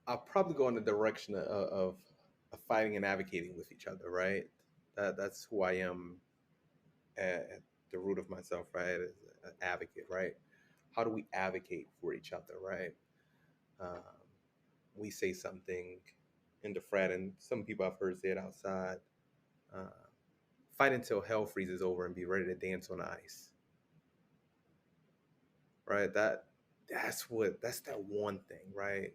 I'll probably go in the direction of fighting and advocating with each other, right? That's who I am at the root of myself, right? As an advocate, right? How do we advocate for each other, right? Um, we say something in the frat, and some people I've heard say it outside. Uh, Fight until hell freezes over and be ready to dance on the ice, right? That's that one thing, right?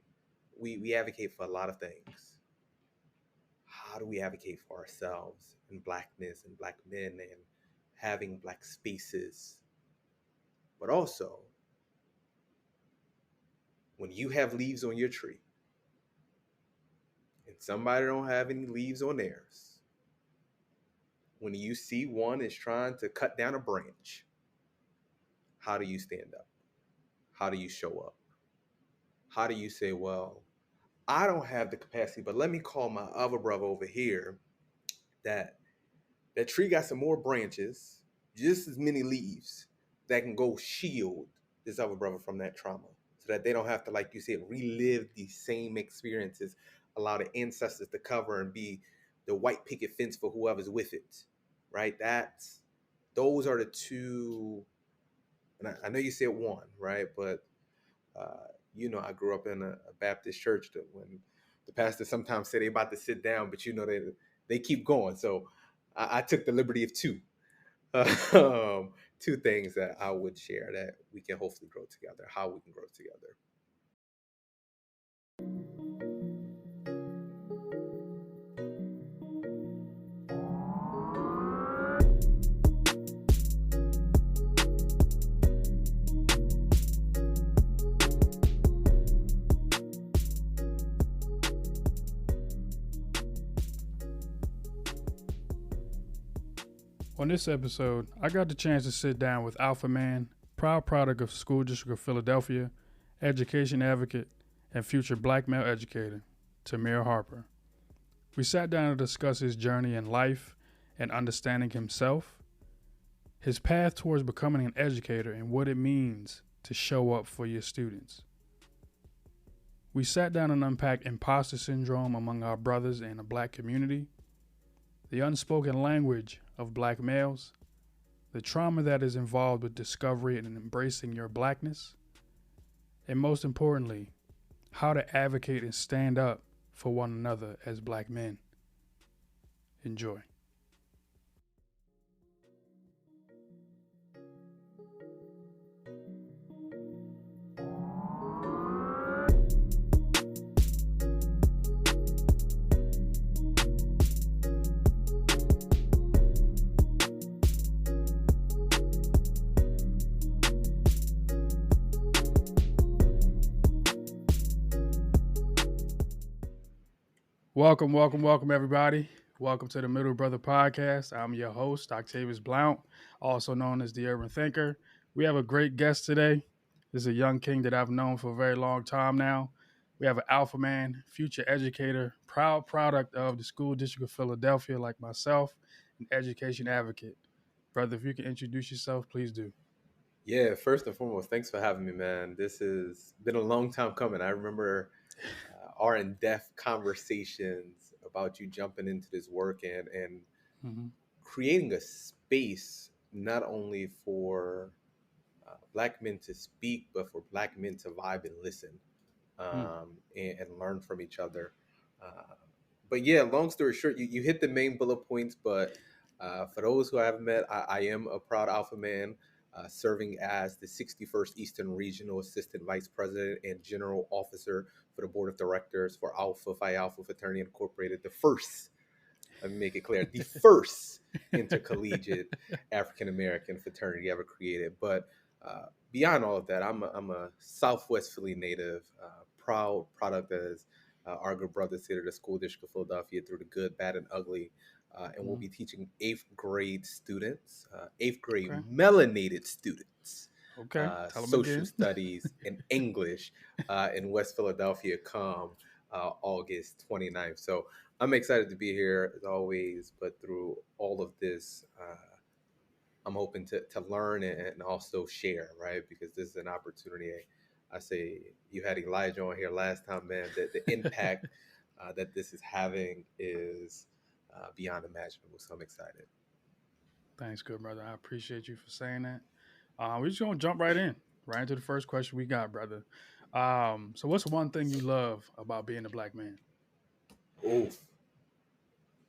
We advocate for a lot of things. How do we advocate for ourselves and blackness and black men and having black spaces? But also, when you have leaves on your tree and somebody don't have any leaves on theirs, when you see one is trying to cut down a branch, how do you stand up? How do you show up? How do you say, well, I don't have the capacity, but let me call my other brother over here that that tree got some more branches, just as many leaves that can go shield this other brother from that trauma so that they don't have to, like you said, relive these same experiences, allow the ancestors to cover and be the white picket fence for whoever's with it, right? Those are the two. And I know you said one, right? But I grew up in a Baptist church that when the pastor sometimes say they about to sit down, but they keep going. So I took the liberty of two, two things that I would share that we can hopefully grow together. How we can grow together. On this episode, I got the chance to sit down with Alpha Man, proud product of School District of Philadelphia, education advocate, and future black male educator, Tamir Harper. We sat down to discuss his journey in life and understanding himself, his path towards becoming an educator, and what it means to show up for your students. We sat down and unpacked imposter syndrome among our brothers in the black community, the unspoken language of black males, the trauma that is involved with discovery and embracing your blackness, and most importantly, how to advocate and stand up for one another as black men. Enjoy. Welcome, everybody. Welcome to the Middle Brother Podcast. I'm your host, Octavius Blount, also known as the Urban Thinker. We have a great guest today. This is a young king that I've known for a very long time now. We have an alpha man, future educator, proud product of the School District of Philadelphia, like myself, an education advocate. Brother, if you can introduce yourself, please do. Yeah, first and foremost, thanks for having me, man. This has been a long time coming. I remember our in-depth conversations about you jumping into this work and Mm-hmm. creating a space not only for black men to speak, but for black men to vibe and listen and learn from each other. Uh, but yeah, long story short, you hit the main bullet points. But for those who I haven't met, I am a proud alpha man. Serving as the 61st Eastern Regional Assistant Vice President and General Officer for the Board of Directors for Alpha Phi Alpha Fraternity Incorporated, the first, let me make it clear, the first intercollegiate African American fraternity ever created. But beyond all of that, I'm a Southwest Philly native, proud product as our good brothers here at the School District of Philadelphia through the good, bad, and ugly. And we'll be teaching eighth grade students, eighth grade Okay. melanated students, Okay. Tell them social again. studies and English in West Philadelphia come August 29th. So I'm excited to be here as always, but through all of this, I'm hoping to learn and also share, right? Because this is an opportunity I say you had Elijah on here last time, man. That the impact that this is having is beyond imaginable. So I'm excited. Thanks, good brother. I appreciate you for saying that. We're just gonna jump right into the first question we got, brother. So what's one thing you love about being a black man? Oof.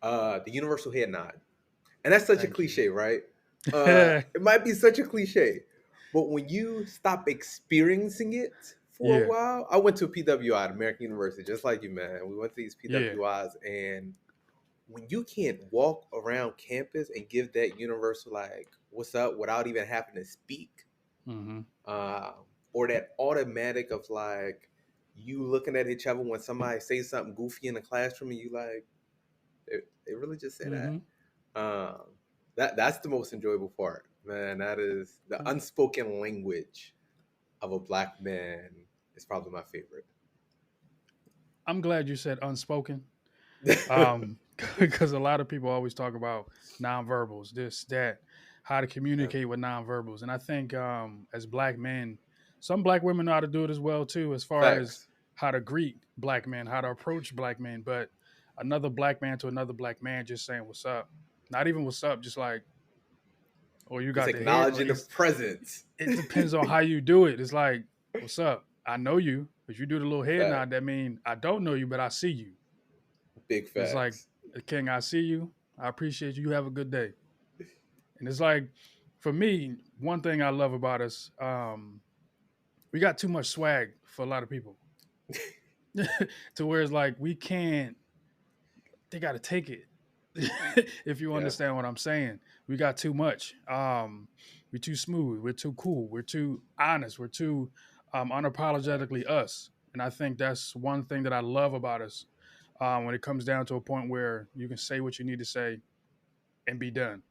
The universal head nod. And that's such a Thank you. cliche, right? It might be such a cliche, but when you stop experiencing it for a Yeah, while, I went to a PWI at American University, just like you, man. We went to these yeah. PWIs, and when you can't walk around campus and give that universal, like, what's up, without even having to speak, Mm-hmm. uh, or that automatic of like, you looking at each other when somebody says something goofy in the classroom and you like, they really just say that. Mm-hmm. Um, that's the most enjoyable part, man. That is the unspoken language of a black man is probably my favorite. I'm glad you said unspoken. Um, because a lot of people always talk about nonverbals, this, that, how to Yeah, communicate with nonverbals. And I think as black men, some black women know how to do it as well too, as far as facts. how to greet black men, how to approach black men. But another black man to another black man just saying what's up. Not even what's up, just like, oh, you Just got the head, or acknowledging the presence. it depends on how you do it. It's like, what's up? I know you. If you do the little head Fact. nod, that mean I don't know you, but I see you. Big It's like, facts. King, I see you. I appreciate you. You have a good day. And it's like, for me, one thing I love about us, we got too much swag for a lot of people. To where it's like we can't, they got to take it. If you Yeah, understand what I'm saying, we got too much. We're too smooth. We're too cool. We're too honest. We're too unapologetically facts. us. And I think that's one thing that I love about us. When it comes down to a point where you can say what you need to say and be done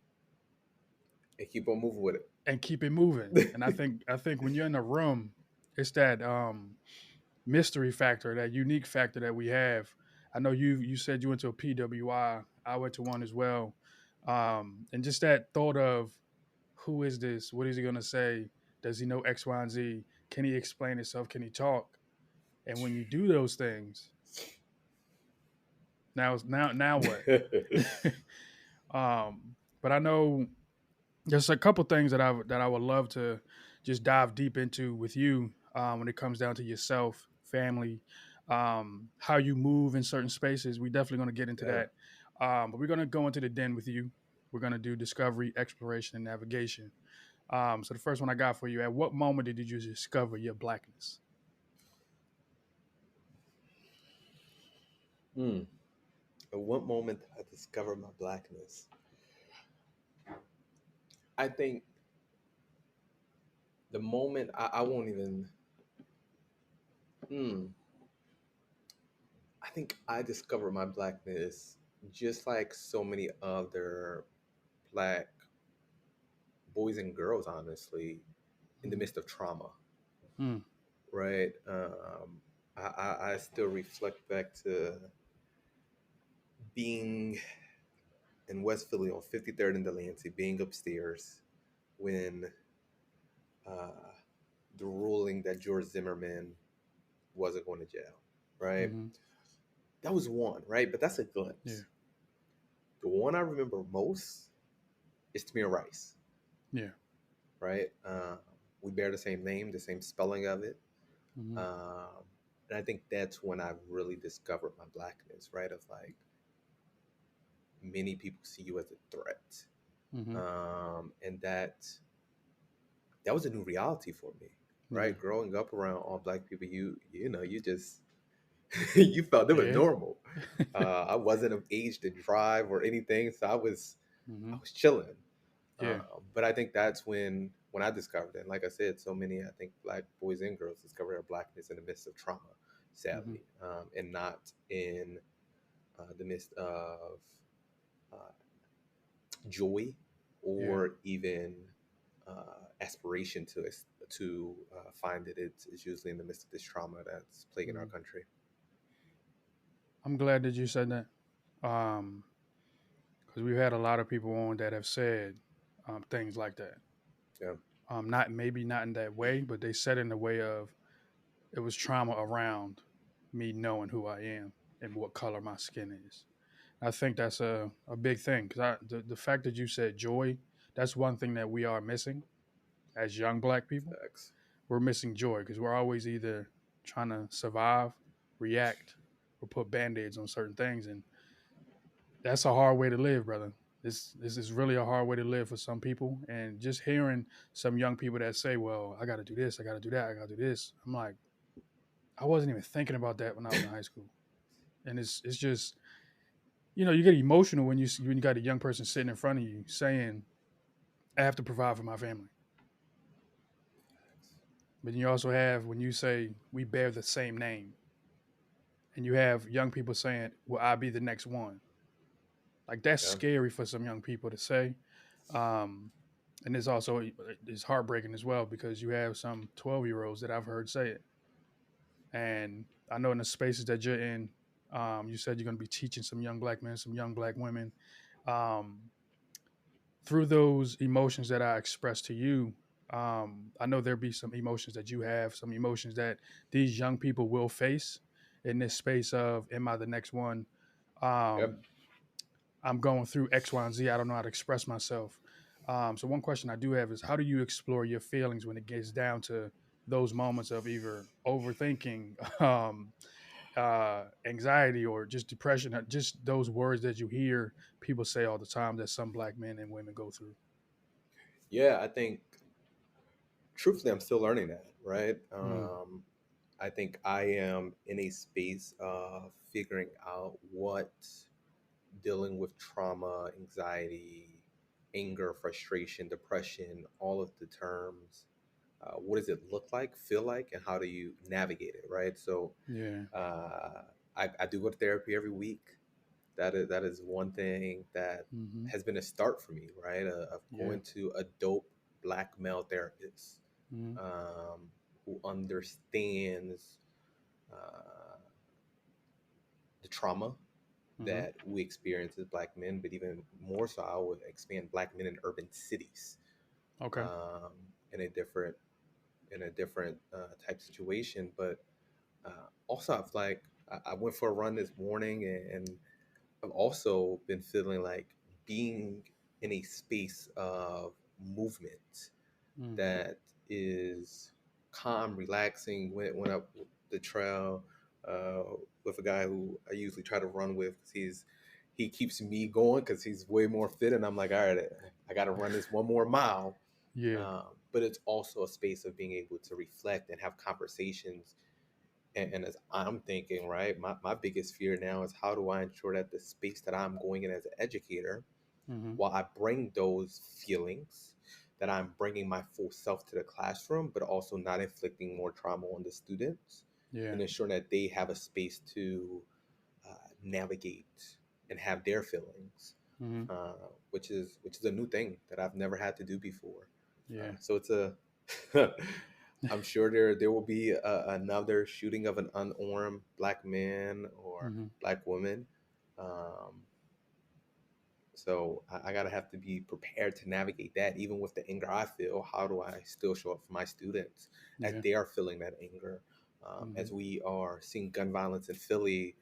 And keep on moving with and keep it moving. And I think when you're in a room, it's that mystery factor, that unique factor that we have. I know you said you went to a PWI. I went to one as well. And just that thought of, who is this? What is he gonna say? Does he know X, Y, and Z? Can he explain himself? Can he talk? And when you do those things, now what? it. But I know there's a couple things that I would love to just dive deep into with you, when it comes down to yourself, family, how you move in certain spaces. We're definitely going to get into Yeah. that. But we're going to go into the den with you. We're going to do discovery, exploration, and navigation. So the first one I got for you: at what moment did you discover your blackness? Hmm. At what moment I discovered my blackness? I think the moment I won't even. Hmm. I think I discovered my blackness just like so many other black boys and girls, honestly, in the midst of trauma, Mm, right? I still reflect back to being in West Philly on 53rd and Delancey, being upstairs when uh, the ruling that George Zimmerman wasn't going to jail, right? mm-hmm. That was one, right? But that's a Yeah, glimpse. The one I remember most is Tamir Rice, yeah, right? We bear the same name, the same spelling of it. mm-hmm. Um, and I think that's when I really discovered my blackness, right? Of like, many people see you as a threat. Mm-hmm. And that was a new reality for me, Yeah, right? Growing up around all black people, you just you felt it was yeah, normal. I wasn't of age to drive or anything, so mm-hmm. I was chilling. Yeah, But I think that's when I discovered it. And like I said, so many I think black boys and girls discover their blackness in the midst of trauma, mm-hmm. sadly, and not in the midst of uh, joy Yeah. or even aspiration to find it. It's usually in the midst of this trauma that's plaguing our Mm-hmm. country. I'm glad that you said that. Um, because we've had a lot of people on that have said things like that. Yeah, Not maybe not in that way, but they said in the way of, it was trauma around me knowing who I am and what color my skin is. I think that's a big thing because the fact that you said joy, that's one thing that we are missing as young black people. Facts. We're missing joy because we're always either trying to survive, react, or put band-aids on certain things. And that's a hard way to live, brother. This is really a hard way to live for some people. And just hearing some young people that say, well, I gotta do this, I gotta do that, I gotta do this. I'm like, I wasn't even thinking about that when I was in high school. And it's just, you get emotional when you got a young person sitting in front of you saying, I have to provide for my family. But you also have when you say we bear the same name, and you have young people saying, "Will I be the next one?" Like that's Yeah. scary for some young people to say, um, and it's heartbreaking as well because you have some 12-year-olds that I've heard say it, and I know in the spaces that you're in, you said you're going to be teaching some young black men, some young black women, um, through those emotions that I expressed to you. I know there'll be some emotions that you have, some emotions that these young people will face in this space of, am I the next one? Yep. Um, I'm going through X, Y, and Z. I don't know how to express myself. So one question I do have is, how do you explore your feelings when it gets down to those moments of either overthinking, anxiety, or just depression, just those words that you hear people say all the time that some black men and women go through? Yeah, I think truthfully, I'm still learning that, right? Mm, I think I am in a space of figuring out what dealing with trauma, anxiety, anger, frustration, depression, all of the terms. What does it look like, feel like, and how do you navigate it, right? So yeah. uh, I do go to therapy every week. That is one thing that Hmm. has been a start for me, right? Of Yeah. going to a dope black male therapist Hmm. who understands uh, the trauma Hmm. that we experience as black men, but even more so, I would expand black men in urban cities Okay. um, in a different type situation. But also, I've I went for a run this morning, and I've also been feeling like being in a space of movement Mm. that is calm, relaxing. Went up the trail uh, with a guy who I usually try to run with because he keeps me going because he's way more fit, and I'm like, all right, I got to run this one more mile. Yeah. But it's also a space of being able to reflect and have conversations. And as I'm thinking, right, my biggest fear now is how do I ensure that the space that I'm going in as an educator, Hmm. while I bring those feelings, that I'm bringing my full self to the classroom, but also not inflicting more trauma on the students Yeah. and ensuring that they have a space to navigate and have their feelings, Hmm. uh, which is a new thing that I've never had to do before. Yeah. So it's a I'm sure there will be another shooting of an unarmed black man or Hmm. black woman. Um, so I gotta have to be prepared to navigate that, even with the anger I feel. How do I still show up for my students as Yeah. they are feeling that anger? Hmm. As we are seeing gun violence in Philly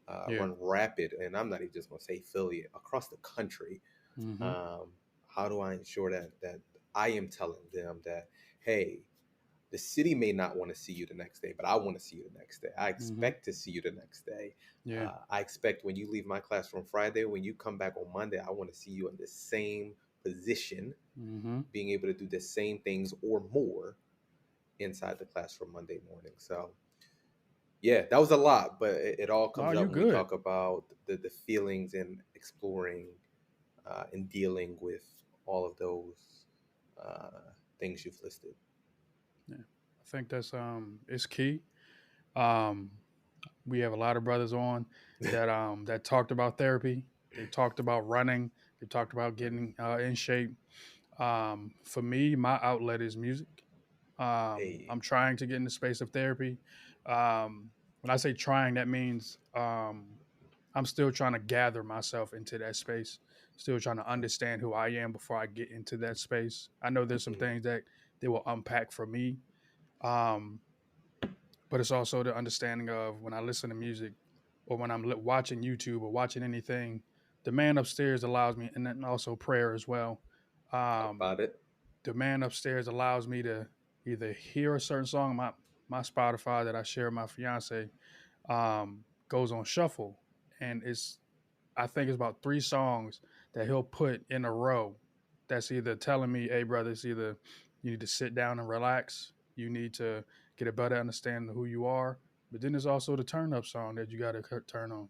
Yeah. run rapid, and I'm not even just gonna say Philly, across the country. Hmm. Um, how do I ensure that I am telling them that, hey, the city may not want to see you the next day, but I want to see you the next day. I Hmm. expect to see you the next day. Yeah. I expect when you leave my classroom Friday, when you come back on Monday, I want to see you in the same position, Hmm. being able to do the same things or more inside the classroom Monday morning. So, yeah, that was a lot, but it all Oh, comes you up when we good. talk about the feelings and exploring and dealing with all of those uh, things you've listed. Yeah. I think that's it's key. Um, we have a lot of brothers on that talked about therapy. They talked about running. They talked about getting in shape. For me, my outlet is music. Hey, I'm trying to get in the space of therapy. When I say trying, that means I'm still trying to gather myself into that space. Still trying to understand who I am before I get into that space. I know there's some mhm, things that they will unpack for me. Um, but it's also the understanding of when I listen to music or when I'm watching YouTube or watching anything, the man upstairs allows me, and then also prayer as well. Talk Um, about it. the man upstairs allows me to either hear a certain song. My Spotify that I share with my fiance goes on shuffle, and I think it's about 3 songs that he'll put in a row. That's either telling me, "Hey, brother, it's either you need to sit down and relax. You need to get a better understanding of who you are." But then there's also the turn up song that you got to turn on.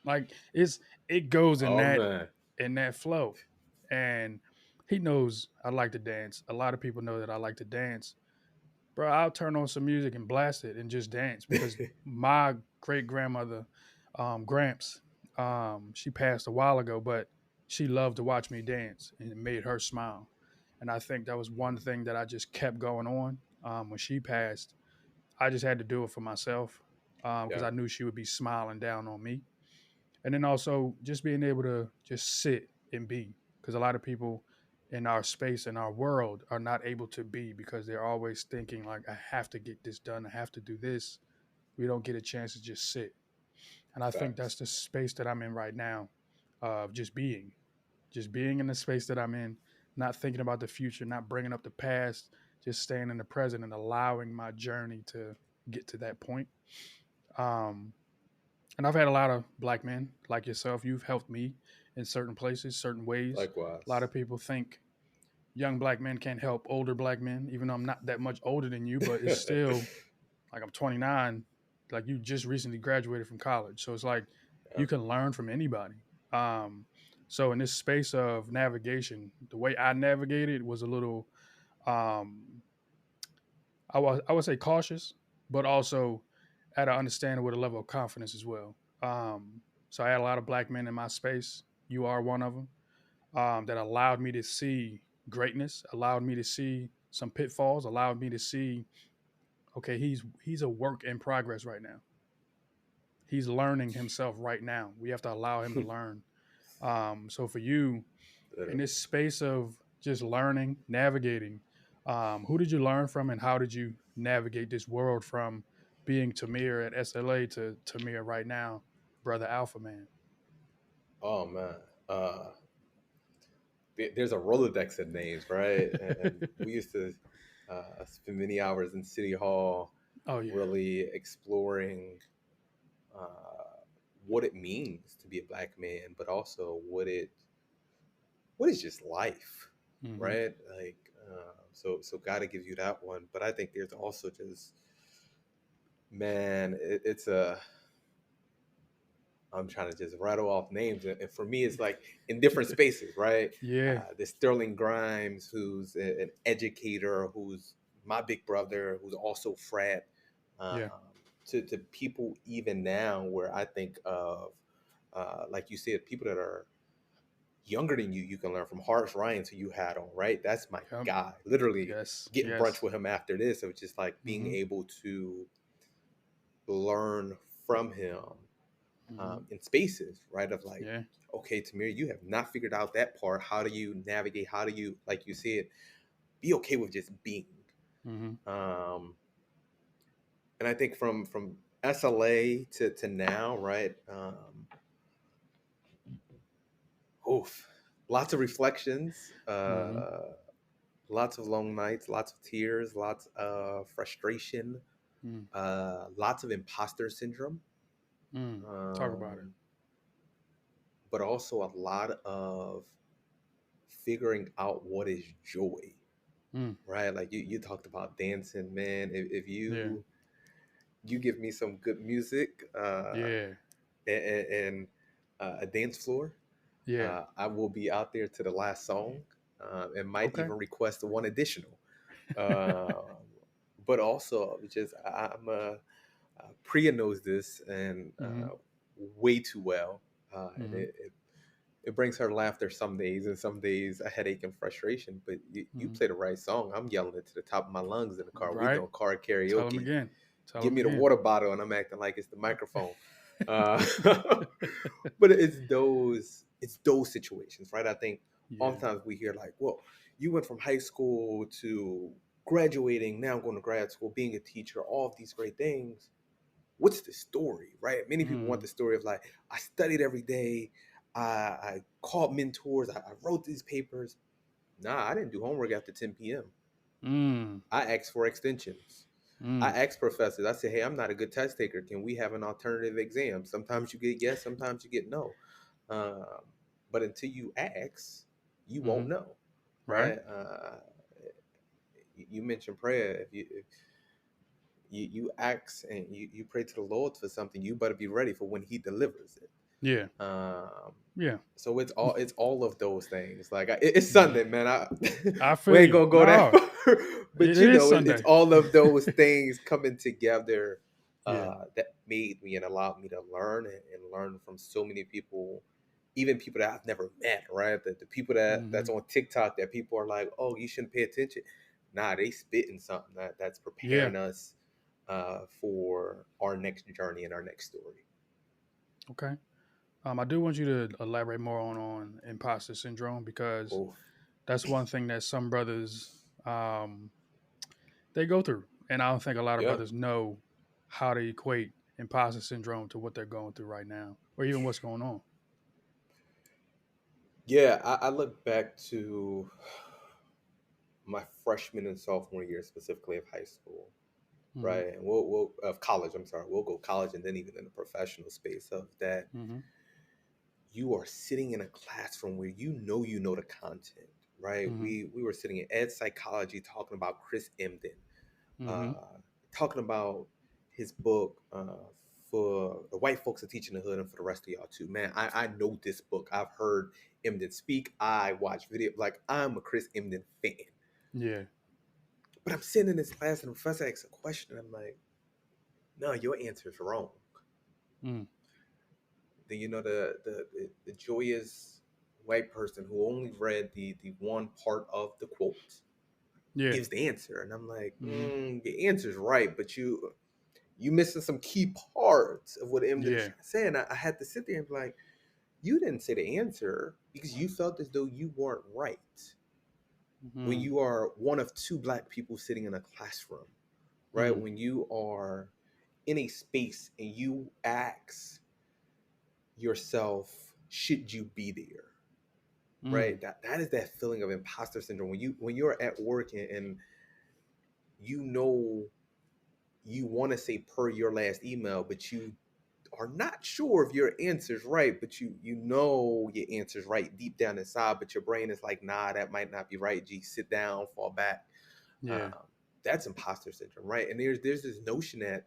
Like it goes Oh man. in that flow, and he knows I like to dance. A lot of people know that I like to dance, bro. I'll turn on some music and blast it and just dance because my great grandmother, Gramps, she passed a while ago, but she loved to watch me dance and it made her smile. And I think that was one thing that I just kept going on. When she passed, I just had to do it for myself because Yeah. I knew she would be smiling down on me. And then also just being able to just sit and be because a lot of people in our space in our world are not able to be because they're always thinking like I have to get this done, I have to do this. We don't get a chance to just sit, and I think that's Facts. the space that I'm in right now, of just being in the space that I'm in, not thinking about the future, not bringing up the past, just staying in the present and allowing my journey to get to that point. um and I've had a lot of black men like yourself. You've helped me in certain places, certain ways. A lot Likewise. of people think young black men can't help older black men, even though I'm not that much older than you, but it's still like I'm 29. Like you just recently graduated from college. So it's like Yeah. you can learn from anybody. Um, so in this space of navigation, the way I navigated was a little, um, I would say cautious, but also at an understanding with a level of confidence as well. So I had a lot of black men in my space. You are one of them, that allowed me to see greatness, allowed me to see some pitfalls, allowed me to see, okay, he's a work in progress right now. He's learning himself right now. We have to allow him to learn. So for you, in Literally. this space of just learning, navigating, who did you learn from, and how did you navigate this world from being Tamir at SLA to Tamir right now, brother Alpha Man? Oh man. Uh there's a Rolodex of names, right? And we used to spend many hours in City Hall, Oh yeah. really exploring uh, what it means to be a black man, but also what is just life, Hmm. right? Like, so gotta give you that one. But I think there's also just, man, it's a. I'm trying to just rattle off names, and for me, it's like in different spaces, right? Yeah. There's Sterling Grimes, who's an educator, who's my big brother, who's also frat. Um, Yeah. to people even now, where I think of, like you said, people that are younger than you can learn from. Horace Ryan, who you had on, right? That's my Yep. guy. Literally Yes. getting brunch Yes. with him after this, of just like being Hmm. able to learn from him Hmm. in spaces, right? Of like, Yeah. okay, Tamir, you have not figured out that part. How do you navigate? How do you, like you said, be okay with just being? Hmm. Um, and I think from SLA to now, right? Oof, lots of reflections. Hmm. Lots of long nights, lots of tears, lots of frustration, Mm. lots of imposter syndrome, Mm. Talk about it. um, but also a lot of figuring out what is joy, Mm. right? Like you talked about dancing, man. If Yeah. you give me some good music Yeah. and a dance floor, Yeah. I will be out there to the last song and might Okay. even request one additional. Uh, but also, just I'm a Priya knows this and Hmm. way too well, and Hmm. it brings her laughter some days, and some days a headache and frustration. But you Hmm. play the right song. I'm yelling it to the top of my lungs in the car. We Right. doing car Tell him karaoke. again. Tell Give him me the again. water bottle, and I'm acting like it's the microphone. Uh, but it's those situations, right? I think Yeah. oftentimes we hear like, "Well, you went from high school to graduating, now going to grad school, being a teacher, all of these great things. What's the story, right? Many people want Mm. the story of like, I studied every day, I called mentors, I wrote these papers. Nah, I didn't do homework after 10 p.m. Mm. I asked for extensions. I Mm. asked professors, I said, hey, I'm not a good test taker. Can we have an alternative exam? Sometimes you get yes, sometimes you get no. Um, but until you ask, you Mm-hmm. won't know, Right. right? You mentioned prayer. If you ask and you pray to the Lord for something, you better be ready for when He delivers it. Yeah. Um, Yeah. so it's all of those things. Like it's Yeah. Sunday, man. I We feel ain't you. gonna go that No, far, but it is it's Sunday. all of those things coming together Yeah. that made me and allowed me to learn and learn from so many people, even people that I've never met. Right, the people Mm-hmm. that's on TikTok that people are like, oh, you shouldn't pay attention. Nah, they spitting something that's Yeah. preparing us for our next journey and our next story. Okay. I do want you to elaborate more on imposter syndrome because Oh, that's one thing that some brothers um, they go through, and I don't think a lot of yeah. brothers know how to equate imposter syndrome to what they're going through right now, or even what's going on. Yeah, I look back to my freshman and sophomore year, specifically of high school, Mm-hmm. right? And we'll of college. I'm sorry, we'll go college and then even in the professional space of that. Mm-hmm. You are sitting in a classroom where you know the content, right? Mm-hmm. We were sitting in ed psychology talking about Chris Emden, Mm-hmm. uh, talking about his book for the white folks are teaching the hood and for the rest of y'all too. Man, I know this book. I've heard Emden speak. I watch video. Like I'm a Chris Emden fan. Yeah. But I'm sitting in this class and the professor asks a question. I'm like, no, your answer is wrong. Mm. Then the joyous white person who only read the one part of the quote Yeah. gives the answer. And I'm like, Mm-hmm. the answer's right, but you missing some key parts of what Emden is Yeah. trying to say. And I had to sit there and be like, you didn't say the answer because you felt as though you weren't right. When Mm-hmm. you are one of two black people sitting in a classroom, right? Mm-hmm. When you are in a space and you ask yourself, should you be there? Mm. Right? That is that feeling of imposter syndrome. When you're at work and you know you want to say per your last email, but you are not sure if your answer's right, but you know your answer's right deep down inside, but your brain is like, nah, that might not be right. G, sit down, fall back. Yeah. Um, that's imposter syndrome, right? And there's this notion that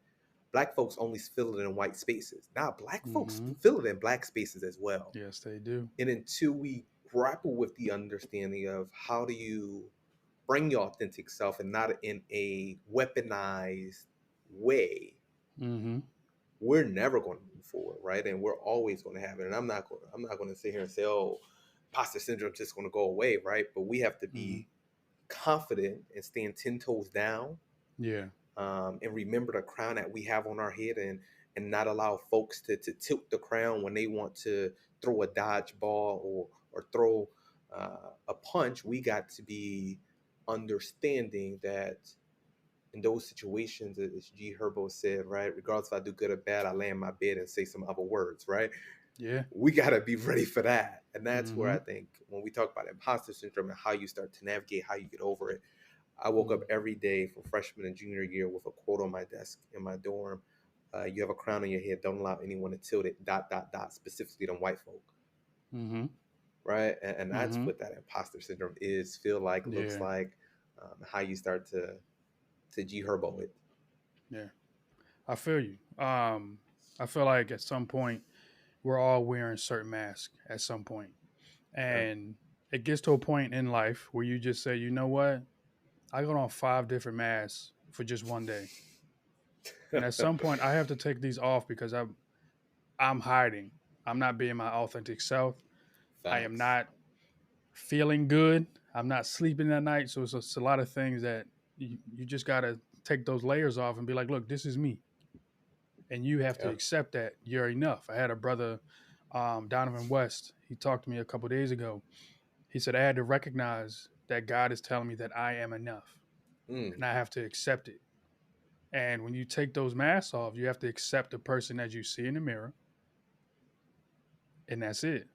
black folks only feel it in white spaces. Now, black folks Mm-hmm. feel it in black spaces as well. Yes, they do. And until we grapple with the understanding of how do you bring your authentic self and not in a weaponized way, Mm-hmm. we're never going to move forward, right? And we're always going to have it. And I'm not going to sit here and say, oh, imposter syndrome is just going to go away, right? But we have to Mm-hmm. be confident and stand 10 toes down, Yeah. and remember the crown that we have on our head, and not allow folks to tilt the crown when they want to throw a dodgeball or throw a punch. We got to be understanding that in those situations, as G Herbo said, right, regardless if I do good or bad, I lay in my bed and say some other words, right? Yeah. We got to be ready for that. And that's where Mm-hmm. I think when we talk about imposter syndrome and how you start to navigate, how you get over it, I woke up Mm. every day from freshman and junior year with a quote on my desk in my dorm. You have a crown on your head. Don't allow anyone to tilt it. Dot dot dot. Specifically, them white folk, Mm-hmm. right? And that's Mm-hmm. what that imposter syndrome is. Feel like, looks Yeah. like, how you start to G Herbo it. Yeah. I feel you. I feel like at some point we're all wearing certain masks at some point. Yeah. And it gets to a point in life where you just say, you know what? I got on 5 different masks for just one day. And at some point I have to take these off because I'm hiding. I'm not being my authentic self. I am Facts. not feeling good. I'm not sleeping at night. So it's a lot of things that you just gotta take those layers off and be like, look, this is me. And you have to Yeah. accept that you're enough. I had a brother, Donovan West. He talked to me a couple of days ago. He said I had to recognize that God is telling me that I am enough. Mm. and I have to accept it. And when you take those masks off, you have to accept the person that you see in the mirror, and that's it.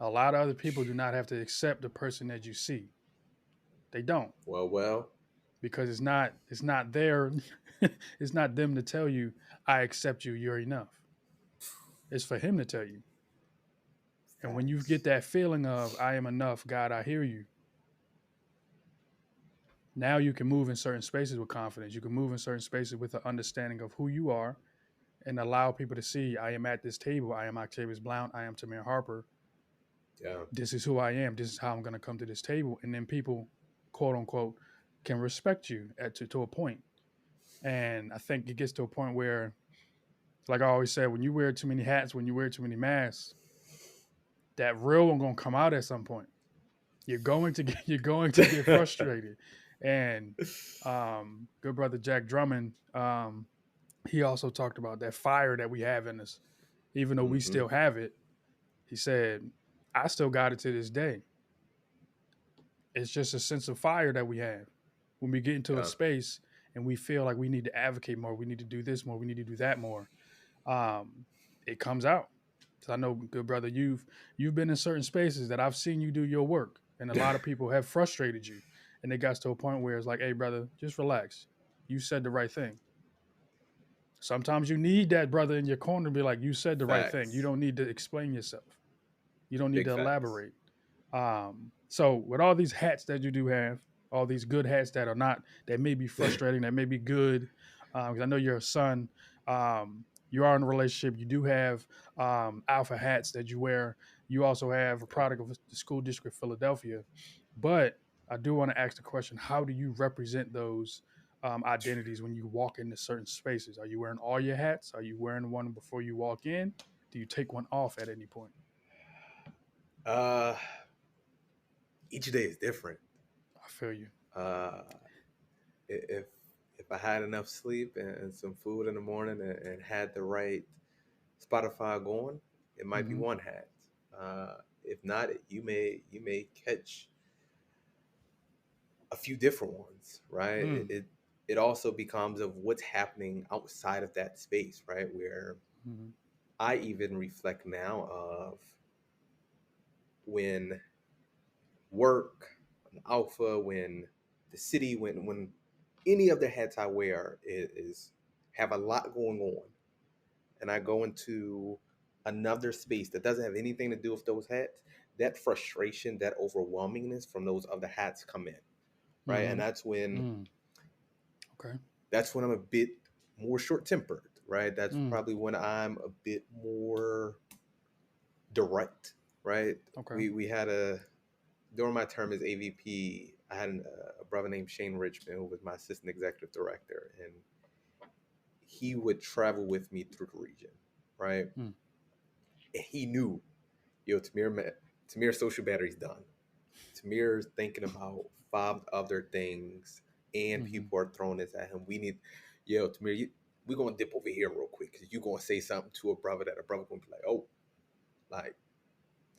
A lot of other people do not have to accept the person that you see. They don't, Well. because it's not there. It's not them to tell you, I accept you, you're enough. It's for him to tell you. And when you get Facts. that feeling of I am enough, God, I hear you, now you can move in certain spaces with confidence. You can move in certain spaces with an understanding of who you are and allow people to see I am at this table. I am Octavius Blount. I am Tamir Harper. Yeah. This is who I am. This is how I'm going to come to this table. And then people, quote unquote, can respect you to a point. And I think it gets to a point where, like I always said, when you wear too many hats, when you wear too many masks, that real one gonna come out at some point. You're going to get frustrated. And good brother Jack Drummond, he also talked about that fire that we have in us, even though we Mm-hmm. still have it. He said, I still got it to this day. It's just a sense of fire that we have. When we get into a Yeah. space and we feel like we need to advocate more, we need to do this more, we need to do that more, um, it comes out. So I know, good brother, you've been in certain spaces that I've seen you do your work, and a lot of people have frustrated you, and it got to a point where it's like, hey, brother, just relax. You said the right thing. Sometimes you need that brother in your corner to be like, you said the right thing. You Facts. don't need to explain yourself. You don't need Big to facts. elaborate. So with all these hats that you do have, all these good hats that are not, that may be frustrating, that may be good, because I know you're a son. You are in a relationship. You do have alpha hats that you wear. You also have a Yeah. product of the school district of Philadelphia. But I do want to ask the question: how do you represent those identities when you walk into certain spaces? Are you wearing all your hats? Are you wearing one before you walk in? Do you take one off at any point? Uh, each day is different. I feel you. Uh, if if I had enough sleep and some food in the morning and had the right Spotify going, it might be Mm-hmm. one hat. If not, you may catch a few different ones, right? Mm. It also becomes of what's happening outside of that space, right? Where Mhm. I even reflect now of when work, when alpha, when the city, when any of the hats I wear is have a lot going on, and I go into another space that doesn't have anything to do with those hats, that frustration, that overwhelmingness from those other hats come in, right? And Mhm. Mm. Okay. that's when I'm a bit more short tempered, right? That's Mm. probably when I'm a bit more direct, right? Okay. We had a during my term as AVP, I had a brother named Shane Richmond who was my assistant executive director, and he would travel with me through the region, right? Mm. And he knew, yo, Tamir's social battery's done. Tamir's thinking about five other things, and Mhm. people are throwing this at him. We need, yo, Tamir, we gonna dip over here real quick because you gonna say something to a brother that a brother gonna be like, oh, like.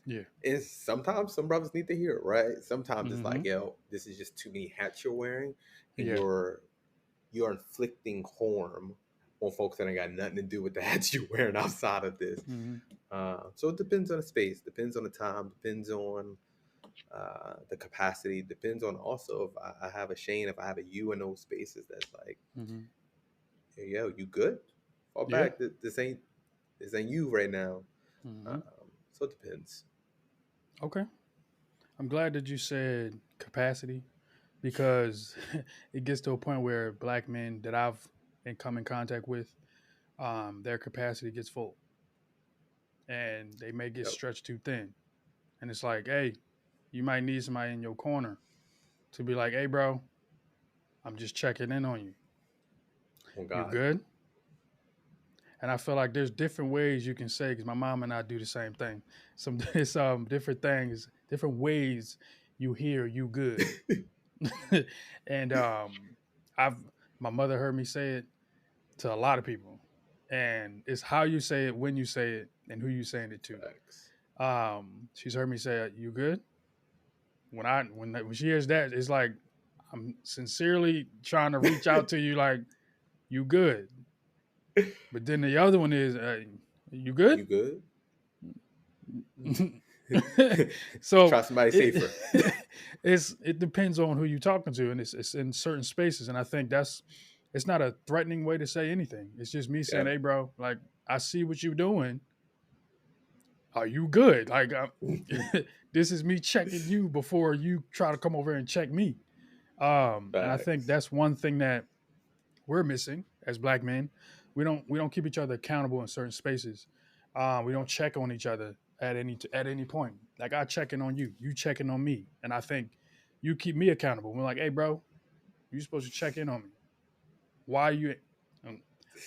Yeah. And sometimes some brothers need to hear it, right? Sometimes it's like, Mhm. yo, this is just too many hats you're wearing, and Yeah. you're inflicting harm on folks that ain't got nothing to do with the hats you're wearing outside of this. Mhm. So it depends on the space, depends on the time, depends on the capacity, depends on also if I have a Shane, if I have a you in those spaces that's like, Mhm. hey, yo, you good? Fall Yeah. back. This ain't you right now. Mhm. Um, so it depends. Okay. I'm glad that you said capacity because it gets to a point where black men that I've come in contact with, their capacity gets full and they may get Yep. stretched too thin. And it's like, hey, you might need somebody in your corner to be like, hey, bro, I'm just checking in on you. Oh You God. good? And I feel like there's different ways you can say because my mom and I do the same thing. Some it's different things, different ways you hear you good. And I've my mother heard me say it to a lot of people, and it's how you say it, when you say it, and who you saying it to. Facts. She's heard me say, "You good?" When she hears that, it's like I'm sincerely trying to reach out to you like you good. But then the other one is you good? You good? So Try somebody it safer. it depends on who you're talking to, and it's in certain spaces, and I think it's not a threatening way to say anything. It's just me saying, Yeah. "Hey, bro, like I see what you're doing. Are you good? Like this is me checking you before you try to come over and check me." And I think Facts. that's one thing that we're missing as black men. We don't keep each other accountable in certain spaces. We don't check on each other at any point. Like I checking on you, you checking on me, and I think you keep me accountable. We're like, hey, bro, you supposed to check in on me. Why are you? um,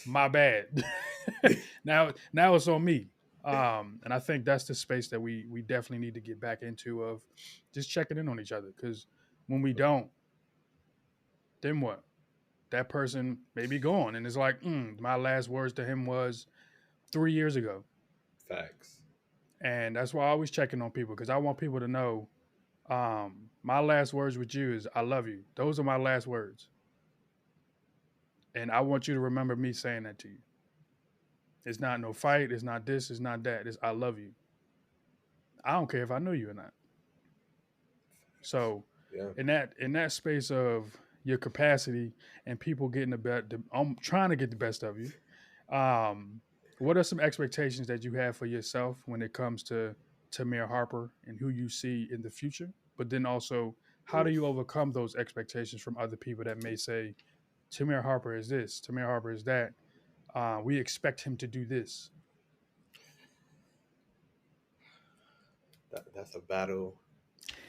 My bad. Now it's on me. And I think that's the space that we definitely need to get back into of just checking in on each other. Because when we don't, then what? That person may be gone, and it's like, my last words to him was 3 years ago, Facts. and that's why I always checking on people because I want people to know my last words with you is I love you. Those are my last words, and I want you to remember me saying that to you. It's not no fight. It's not this. It's not that. It's I love you. I don't care if I know you or not. So, Yeah. in that space of your capacity and people getting I'm trying to get the best of you. Um, what are some expectations that you have for yourself when it comes to Tamir Harper and who you see in the future? But then also, how do Oof. you overcome those expectations from other people that may say, Tamir Harper is this, Tamir Harper is that. We expect him to do this. That's a battle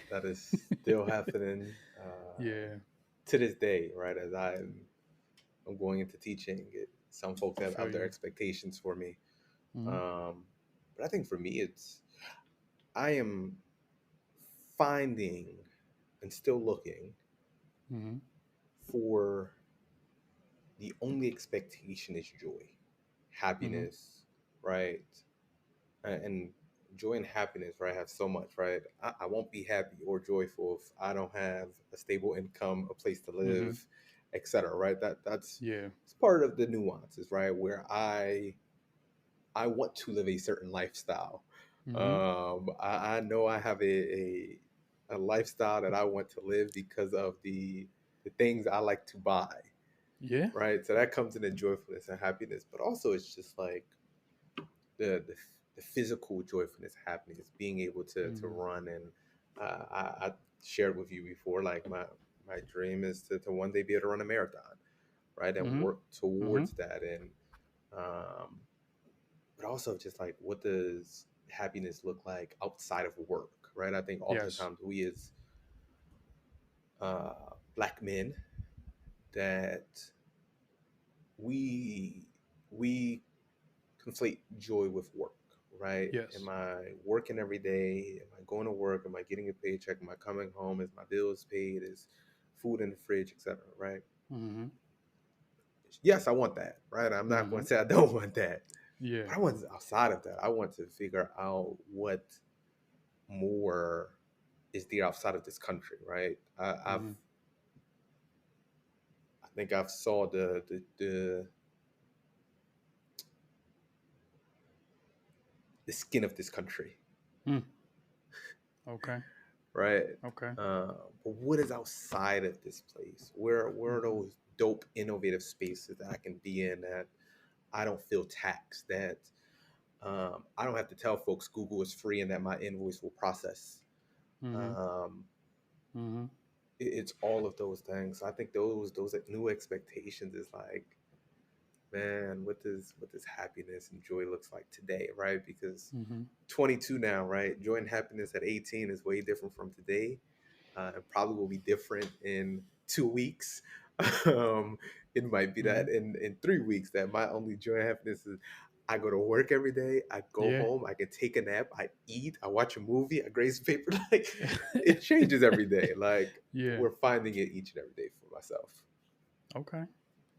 that is still happening Yeah, to this day, right? As I'm going into teaching, some folks I have feel other you. expectations for me. Mm-hmm. But I think for me, I am finding and still looking Mm-hmm. for the only expectation is joy, Mm-hmm. happiness, right? And joy and happiness, right? Have so much, right? I won't be happy or joyful if I don't have a stable income, a place to Mm-hmm. live, etc. Right? That's Yeah. it's part of the nuances, right? Where I want to live a certain lifestyle. Mm-hmm. I know I have a lifestyle that I want to live because of the things I like to buy, Yeah. right? So that comes in the joyfulness and happiness, but also it's just like the the physical joyfulness, happiness, being able to Mm-hmm. run. And I shared with you before, like my dream is to one day be able to run a marathon, right? And Mm-hmm. work Mm-hmm. towards that. And um, but also just like, what does happiness look like outside of work, right? I think Yes. oftentimes we as black men that we we conflate joy with work, right? Am Yes. I working every day? Am I going to work? Am I getting a paycheck? Am I coming home? Is my bills paid? Is food in the fridge, etc. Right? Mm-hmm. Yes, I want that, right? I'm not going Mm-hmm. to say I don't want that, Yeah. but I want outside of that. I want to figure out what more is there outside of this country, right? Mm-hmm. I think I've saw the skin of this country, Mm. Okay. right? Okay. But what is outside of this place? Where are Mm-hmm. those dope, innovative spaces that I can be in that I don't feel taxed? That I don't have to tell folks Google is free and that my invoice will process. Mm-hmm. Um, Mm-hmm. it's all of those things. I think those new expectations is like, man, what does happiness and joy looks like today, right? Because Mm-hmm. 22 now, right? Joy and happiness at 18 is way different from today. It probably will be different in 2 weeks. um, it might be Mm-hmm. that in 3 weeks that my only joy and happiness is I go to work every day, I go Yeah. home, I can take a nap, I eat, I watch a movie, I graze paper. Like, it changes every day. Like, Yeah. we're finding it each and every day for myself. Okay.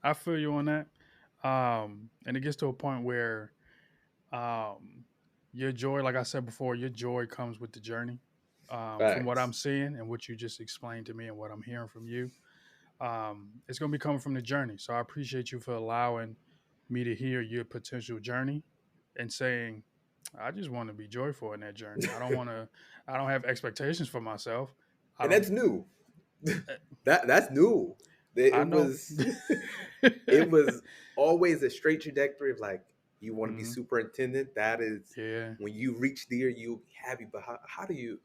I feel you on that. And it gets to a point where um your joy, like I said before, your joy comes with the journey. From what I'm Facts. seeing and what you just explained to me and what I'm hearing from you, it's going to be coming from the journey. So I appreciate you for allowing me to hear your potential journey and saying, I just want to be joyful in that journey. I don't have expectations for myself. I And don't, that's new. eh, That's new. I It know. was it was always a straight trajectory of like you want to be Mhm. superintendent. That is Yeah. when you reach there, you'll be happy. But how do you,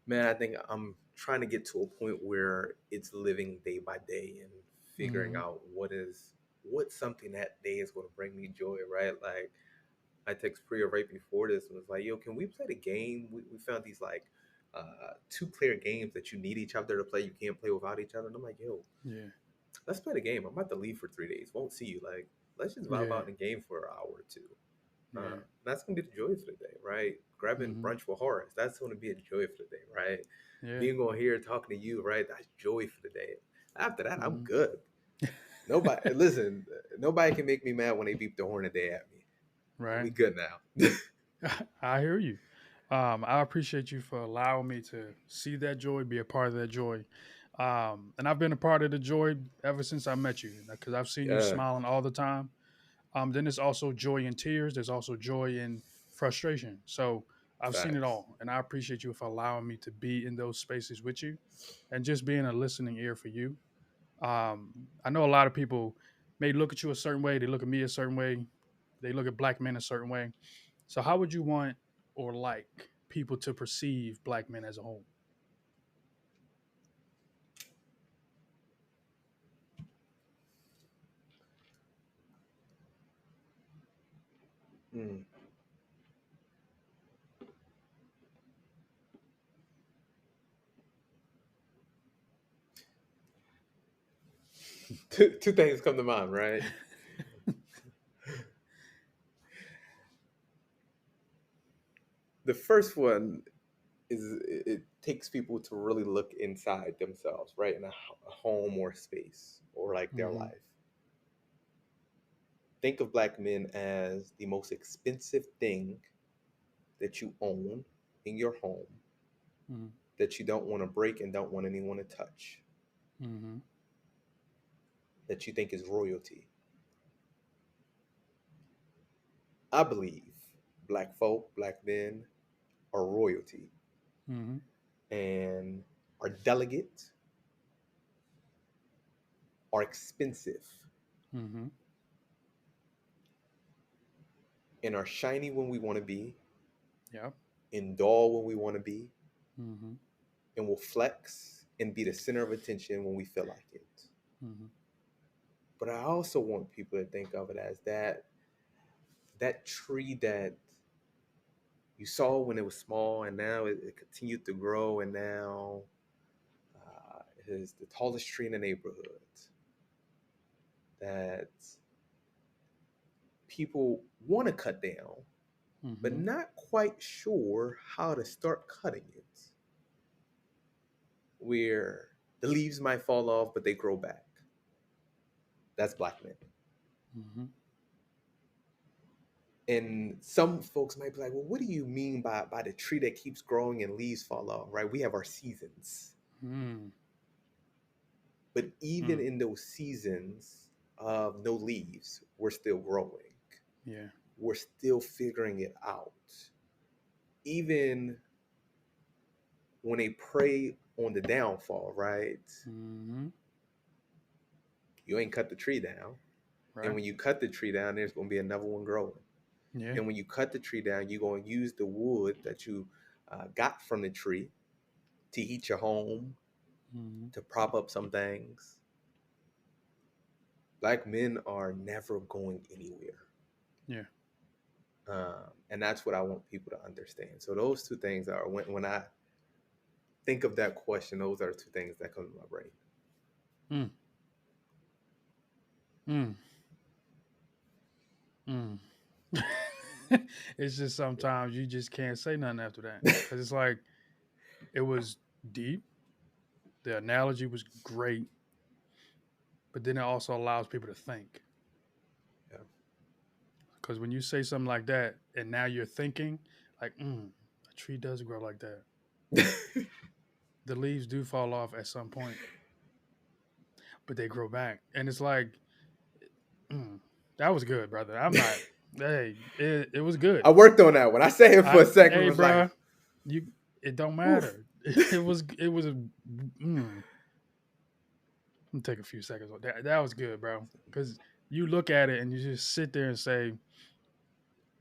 man? I think I'm trying to get to a point where it's living day by day and figuring Mhm. out what's something that day is going to bring me joy, right? Like I text Priya right before this and was like, "Yo, can we play the game? We found these like two-player games that you need each other to play. You can't play without each other." And I'm like, "Yo, Yeah. let's play the game. I'm about to leave for 3 days. Won't see you. Like, let's just vibe Yeah. out in the game for an hour or two." Yeah. That's gonna be the joy for the day, right? Grabbing Mhm. brunch with Horace. That's gonna be a joy for the day, right? Yeah. Being on here talking to you, right? That's joy for the day. After that, I'm Mhm. good. Nobody listen. Nobody can make me mad when they beep the horn a day at me. We Right. good now. I hear you. I appreciate you for allowing me to see that joy, be a part of that joy. And I've been a part of the joy ever since I met you because I've seen you Yeah, smiling all the time. Then there's also joy in tears. There's also joy in frustration. So I've seen it facts. all. And I appreciate you for allowing me to be in those spaces with you and just being a listening ear for you. I know a lot of people may look at you a certain way. They look at me a certain way. They look at black men a certain way. So how would you want or like people to perceive black men as a whole? Mm. Two things come to mind, right? The first one is it takes people to really look inside themselves, right, in a home or space or like their Mm-hmm. life. Think of black men as the most expensive thing that you own in your home Mm-hmm. that you don't want to break and don't want anyone to touch, Mm-hmm. that you think is royalty. I believe black folk, black men are royalty Mm-hmm. and are delicate, are expensive, Mm-hmm. and are shiny when we want to be, Yep. and dull when we want to be, Mm-hmm. and will flex and be the center of attention when we feel like it. Mm-hmm. But I also want people to think of it as that tree that you saw when it was small, and now it continued to grow, and now it is the tallest tree in the neighborhood. That people want to cut down, but Mm-hmm. not quite sure how to start cutting it. Where the leaves might fall off, but they grow back. That's black men. Mm-hmm. And some folks might be like, well, what do you mean by the tree that keeps growing and leaves fall off, right? We have our seasons. Mm-hmm. But even in those seasons of no leaves, we're still growing. Yeah. We're still figuring it out. Even when they prey on the downfall, right? Mm-hmm. You ain't cut the tree down. And Right. when you cut the tree down, there's going to be another one growing. Yeah. And when you cut the tree down, you're going to use the wood that you got from the tree to heat your home, Mm-hmm. to prop up some things. Black men are never going anywhere. Yeah. And that's what I want people to understand. So those two things are when I think of that question, those are the two things that come to my brain. Mm. Mm. Mm. It's just sometimes you just can't say nothing after that because it's like it was deep. The analogy was great, but then it also allows people to think. Yeah. Because when you say something like that, and now you're thinking, like, a tree does grow like that. The leaves do fall off at some point, but they grow back, and it's like, mm, that was good, brother. I'm not. Hey, it was good. I worked on that one. I said it for a second. Hey, Was like, bro, you. It don't oof. matter. It was. It was. Let me take a few seconds. That was good, bro. Because you look at it and you just sit there and say,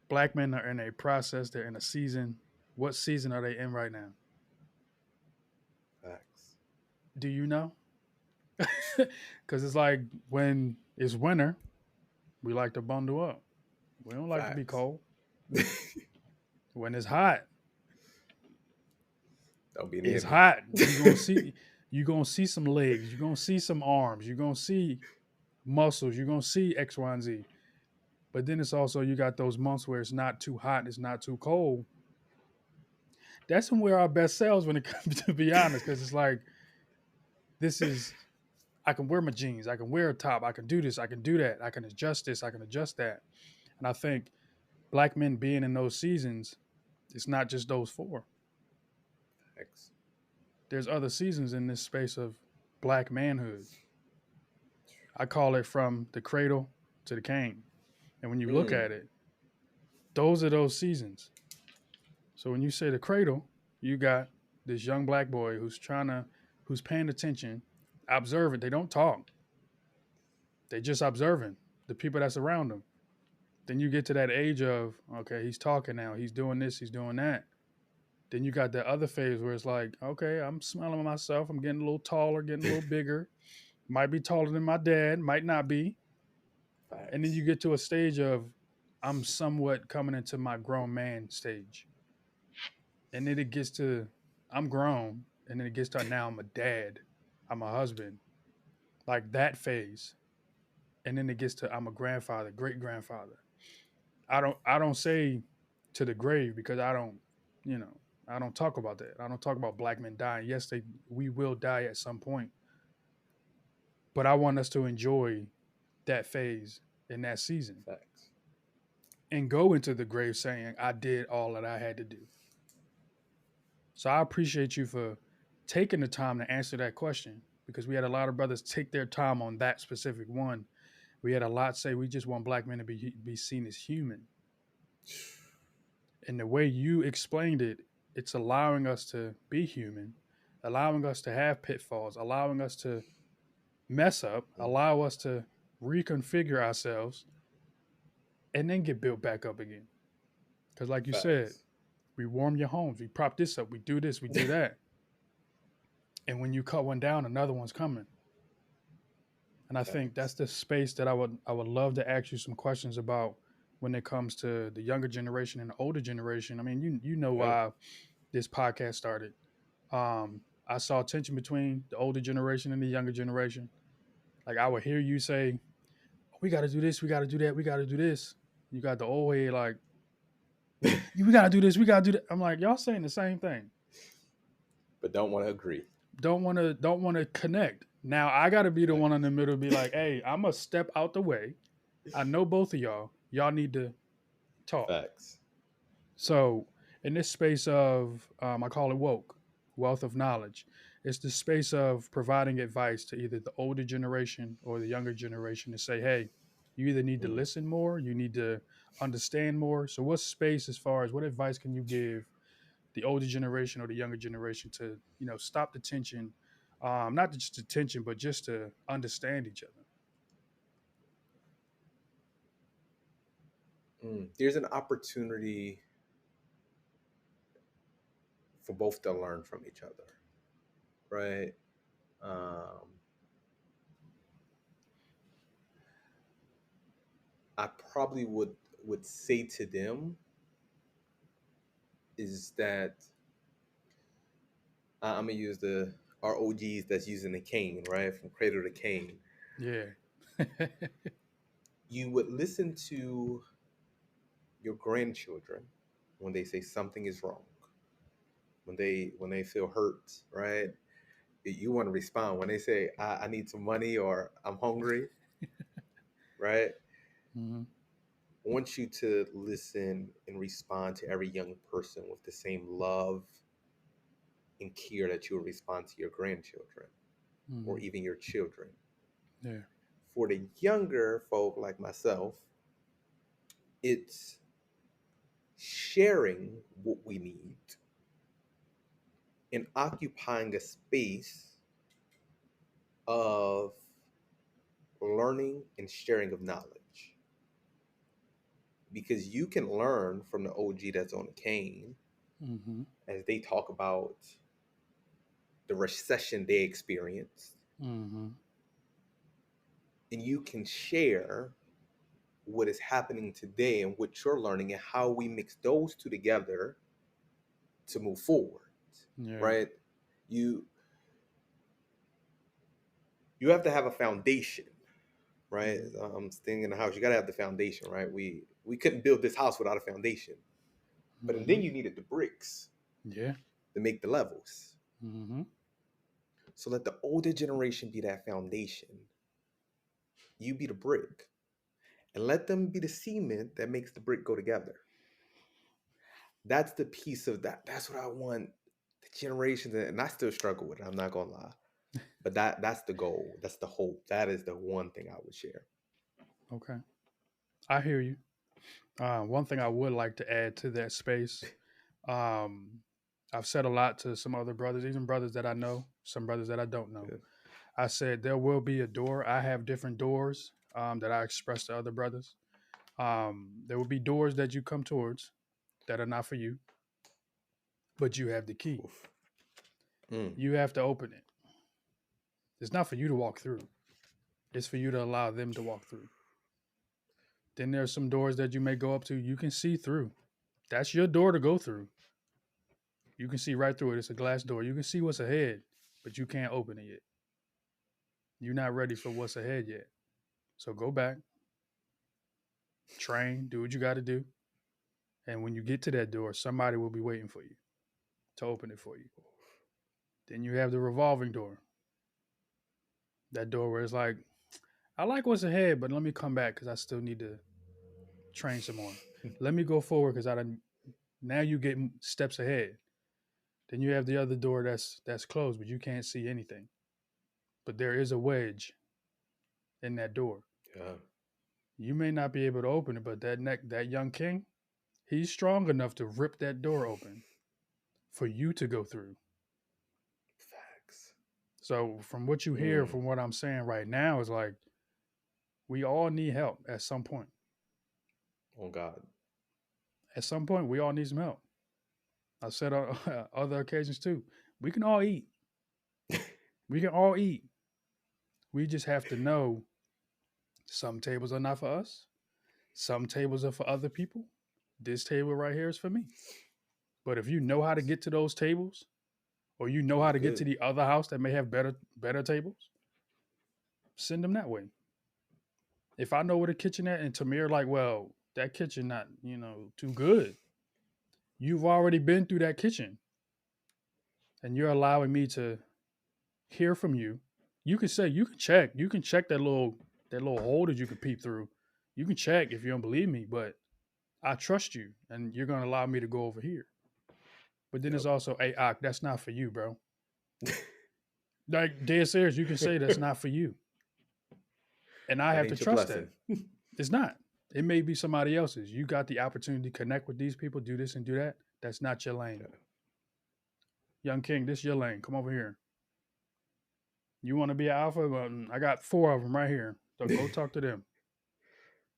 black men are in a process. They're in a season. What season are they in right now? Facts. Do you know? Because it's like when it's winter, we like to bundle up. We don't like to be Facts. cold. When it's hot, Don't be near it's me. hot. You gonna see some legs. You're gonna see some arms. You're gonna see muscles. You're gonna see X, Y, and Z. But then it's also you got those months where it's not too hot, it's not too cold. That's when we're our best selves when it comes to be honest, because it's like this is I can wear my jeans, I can wear a top, I can do this, I can do that, I can adjust this, I can adjust that. And I think black men being in those seasons, it's not just those four. Facts. There's other seasons in this space of black manhood. I call it from the cradle to the cane. And when you look Mm. at it, those are those seasons. So when you say the cradle, you got this young black boy who's paying attention, observant. They don't talk. They just observing the people that's around them. Then you get to that age of, okay, he's talking now. He's doing this. He's doing that. Then you got that other phase where it's like, okay, I'm smelling myself. I'm getting a little taller, getting a little bigger. Might be taller than my dad. Might not be. And then Facts. you get to a stage of, I'm somewhat coming into my grown man stage. And then it gets to, I'm grown. And then it gets to now I'm a dad. I'm a husband. Like that phase. And then it gets to I'm a grandfather, great grandfather. I don't say to the grave because you know, I don't talk about that. I don't talk about black men dying. Yes, we will die at some point. But I want us to enjoy that phase in that season Facts. and go into the grave saying, I did all that I had to do. So I appreciate you for taking the time to answer that question because we had a lot of brothers take their time on that specific one. We had a lot say we just want black men to be seen as human. And the way you explained it, it's allowing us to be human, allowing us to have pitfalls, allowing us to mess up, allow us to reconfigure ourselves, and then get built back up again. Because, like you said, Facts. we warm your homes, we prop this up, we do this, we do that. And when you cut one down, another one's coming. And I think that's Facts. the space that I would love to ask you some questions about when it comes to the younger generation and the older generation. I mean, you know Yep. why this podcast started. I saw tension between the older generation and the younger generation. Like I would hear you say, "We got to do this, we got to do that, we got to do this." You got the old head like, "We got to do this, we got to do that." I'm like, y'all saying the same thing. But don't want to agree. Don't want to connect. Now I got to be the one in Facts. the middle, be like, "Hey, I'm gonna step out the way. I know both of y'all. Y'all need to talk." Facts. So in this space of, I call it woke, wealth of knowledge. It's the space of providing advice to either the older generation or the younger generation to say, hey, you either need to Mm. listen more, you need to understand more. So what space as far as what advice can you give the older generation or the younger generation to, stop the tension, not just the tension, but just to understand each other? There's an opportunity for both to learn from each other, right? Um, I probably would say to them is that I'm gonna use the our OGs that's using the cane, right, from cradle to cane. Yeah. You would listen to your grandchildren when they say something is wrong, when they feel hurt, right? You want to respond when they say I need some money or I'm hungry, right? Hmm. I want you to listen and respond to every young person with the same love, and care that you'll respond to your grandchildren or even your children. Yeah. For the younger folk like myself, it's sharing what we need and occupying a space of learning and sharing of knowledge. Because you can learn from the OG that's on the cane as they talk about the recession they experienced. And you can share what is happening today and what you're learning and how we mix those two together to move forward. Yeah. Right? You have to have a foundation, right? Staying in the house, you got to have the foundation, right? We couldn't build this house without a foundation, but then you needed the bricks, yeah, to make the levels. So let the older generation be that foundation. You be the brick, and let them be the cement that makes the brick go together. That's the piece of that. That's what I want the generations, and I still struggle with it. I'm not gonna lie. But that's the goal. That's the hope. That is the one thing I would share. Okay. I hear you. One thing I would like to add to that space, I've said a lot to some other brothers, even brothers that I know, some brothers that I don't know. Yeah. I said there will be a door. I have different doors that I express to other brothers. There will be doors that you come towards that are not for you, but you have the key. You have to open it. It's not for you to walk through. It's for you to allow them to walk through. Then there's some doors that you may go up to. You can see through. That's your door to go through. You can see right through it. It's a glass door. You can see what's ahead, but you can't open it yet. You're not ready for what's ahead yet. So go back, train, do what you got to do. And when you get to that door, somebody will be waiting for you to open it for you. Then you have the revolving door. That door where it's like, I like what's ahead, but let me come back because I still need to train some more. Let me go forward because now you get steps ahead. Then you have the other door that's closed, but you can't see anything. But there is a wedge in that door. Yeah. You may not be able to open it, but that young king, he's strong enough to rip that door open for you to go through. Facts. So from what you hear, from what I'm saying right now, is like we all need help at some point. Oh God. At some point, we all need some help. I said on other occasions too. We can all eat. We can all eat. We just have to know some tables are not for us. Some tables are for other people. This table right here is for me. But if you know how to get to those tables, or you know how to get to the other house that may have better tables, send them that way. If I know where the kitchen at and Tamir like, well, that kitchen not, too good. You've already been through that kitchen. And you're allowing me to hear from you. You can check that little hole that you can peep through. You can check if you don't believe me, but I trust you and you're gonna allow me to go over here. But then it's also, hey, that's not for you, bro. Like dead serious, you can say that's not for you. And I have to trust that. It's not. It may be somebody else's. You got the opportunity to connect with these people, do this and do that. That's not your lane. Young King, this is your lane. Come over here. You want to be an alpha? Well, I got 4 of them right here. So go talk to them.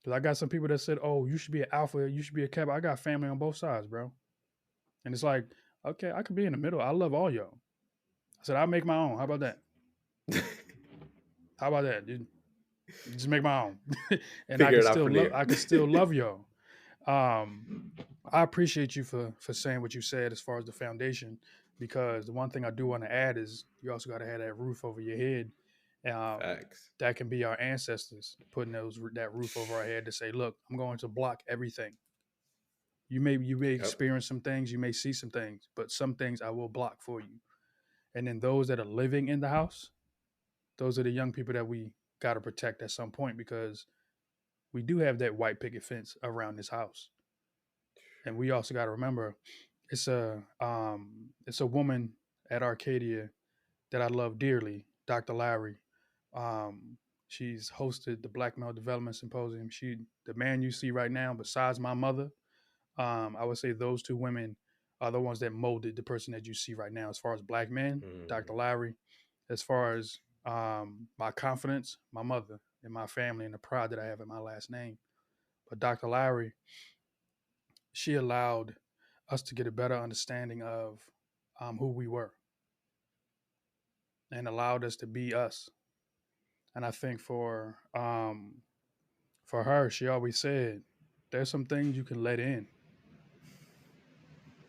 Because I got some people that said, oh, you should be an alpha. You should be a cap. I got family on both sides, bro. And it's like, okay, I could be in the middle. I love all y'all. I said, I'll make my own. How about that? How about that? Just make my own. And I can still love y'all. I appreciate you for saying what you said as far as the foundation, because the one thing I do want to add is you also got to have that roof over your head. That can be our ancestors putting that roof over our head to say, look, I'm going to block everything. You may experience some things, you may see some things, but some things I will block for you. And then those that are living in the house, those are the young people that we got to protect at some point, because we do have that white picket fence around this house. And we also got to remember it's a woman at Arcadia that I love dearly, Dr. Lowry. Um, she's hosted the Black Male Development Symposium. The man you see right now, besides my mother, I would say those two women are the ones that molded the person that you see right now. As far as black men, Dr. Mm, Lowry. As far as my confidence, my mother and my family and the pride that I have in my last name. But Dr. Lowry, she allowed us to get a better understanding of who we were and allowed us to be us. And I think for her, she always said, "There's some things you can let in,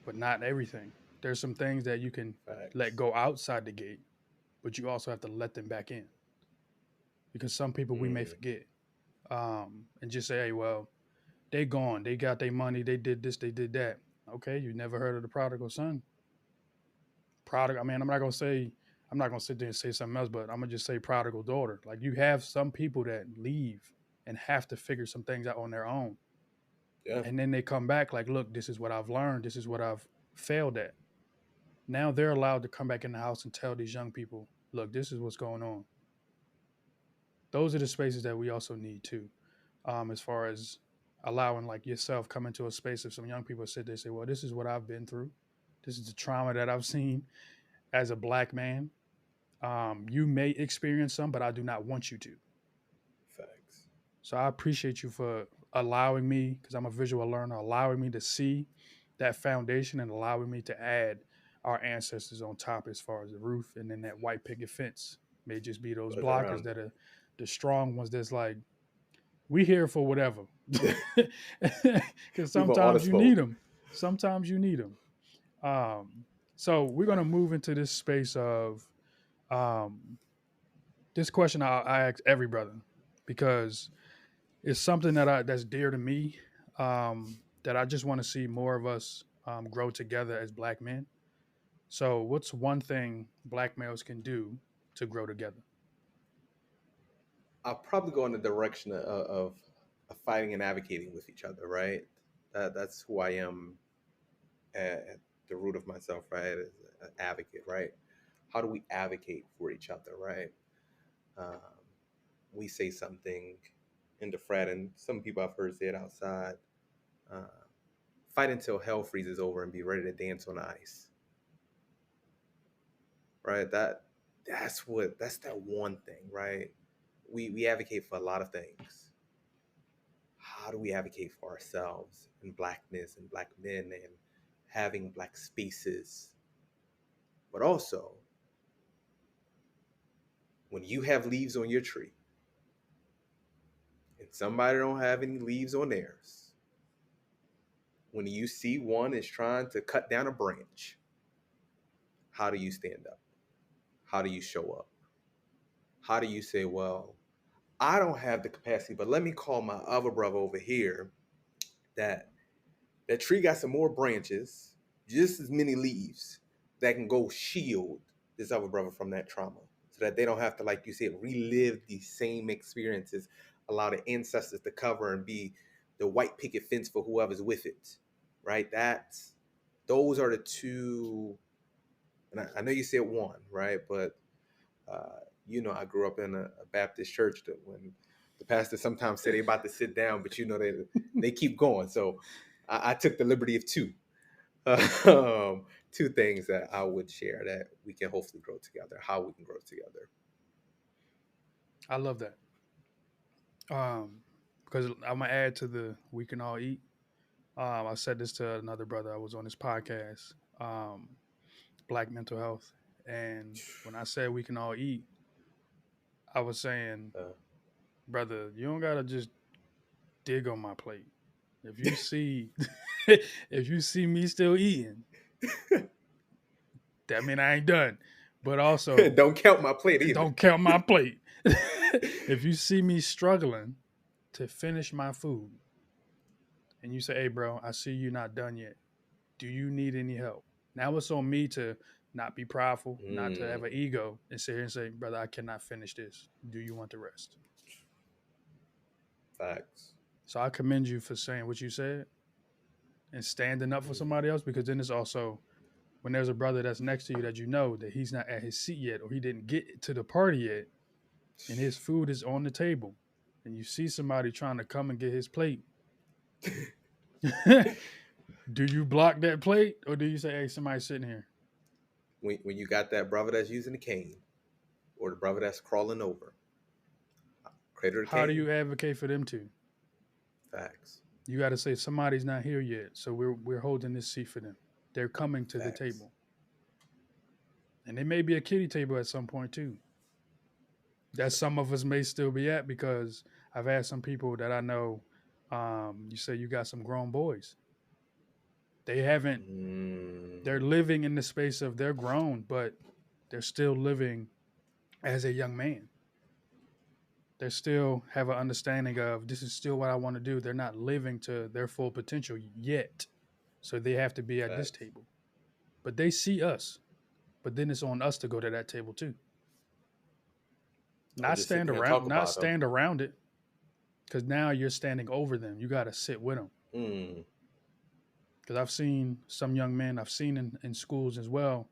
but not everything. There's some things that you can let facts. go outside the gate, but you also have to let them back in because some people we may Mm, forget and just say, hey, well, they gone, they got their money, they did this, they did that. Okay, you never heard of the prodigal son? Prodigal. I mean, I'm not gonna sit there and say something else, but I'm gonna just say prodigal daughter. Like you have some people that leave and have to figure some things out on their own, yeah, and then they come back like, look, this is what I've learned, this is what I've failed at. Now they're allowed to come back in the house and tell these young people, look, this is what's going on. Those are the spaces that we also need too, as far as allowing like yourself come into a space of some young people sit there and say, well, this is what I've been through. This is the trauma that I've seen as a black man. You may experience some, but I do not want you to. facts. So I appreciate you for allowing me, because I'm a visual learner, allowing me to see that foundation and allowing me to add our ancestors on top as far as the roof, and then that white picket fence may just be those What's blockers around that are the strong ones that's like, we here for whatever. it? Because We want all the sometimes you need smoke. them. Sometimes you need them. So we're going to move into this space of um, this question I ask every brother because it's something that's dear to me, that I just want to see more of us grow together as black men. So, what's one thing black males can do to grow together? I'll probably go in the direction of fighting and advocating with each other, right? That's who I am at the root of myself, right? As an advocate, right? How do we advocate for each other, right? Um, we say something in the frat, and some people I've heard say it outside. Uh, Fight until hell freezes over and be ready to dance on the ice, right? That's that one thing, right? We advocate for a lot of things. How do we advocate for ourselves and blackness and black men and having black spaces? But also, when you have leaves on your tree and somebody don't have any leaves on theirs, when you see one is trying to cut down a branch, how do you stand up? How do you show up? How do you say, well, I don't have the capacity, but let me call my other brother over here that that tree got some more branches, just as many leaves that can go shield this other brother from that trauma so that they don't have to, like you said, relive these same experiences. Allow the ancestors to cover and be the white picket fence for whoever's with it, right? Those are the two. And I know you said one, right? But I grew up in a Baptist church that when the pastor sometimes said they about to sit down, but they keep going. So I took the liberty of two. Two things that I would share that we can hopefully grow together, how we can grow together. I love that. Because I'm gonna add to the we can all eat. I said this to another brother. I was on his podcast, Black Mental Health, and when I said we can all eat, I was saying, Uh, brother, you don't gotta just dig on my plate. If you see, if you see me still eating, that mean I ain't done. But also, don't count my plate either. don't count my plate. If you see me struggling to finish my food, and you say, "Hey, bro, I see you not done yet. Do you need any help?" Now it's on me to not be prideful, not to have Mm, an ego, and sit here and say, "Brother, I cannot finish this. Do you want the rest?" facts. So I commend you for saying what you said and standing up for Mm, somebody else, because then it's also when there's a brother that's next to you that you know that he's not at his seat yet or he didn't get to the party yet and his food is on the table and you see somebody trying to come and get his plate, do you block that plate or do you say, hey, somebody's sitting here? When you got that brother that's using the cane or the brother that's crawling over, crater the How do cane. you advocate for them to? Facts. You got to say somebody's not here yet, so we're holding this seat for them. They're coming to the Facts. table, and it may be a kiddie table at some point too. That some of us may still be at because I've had some people that I know. You say you got some grown boys. They haven't. They're living in the space of they're grown, but they're still living as a young man. They still have an understanding of this is still what I want to do. They're not living to their full potential yet. So they have to be at this Facts. table. But they see us. But then it's on us to go to that table too. Or Not just sit stand there and around, talk not about them. stand around it. Because now you're standing over them. You got to sit with them. Because I've seen some young men, I've seen in schools as well.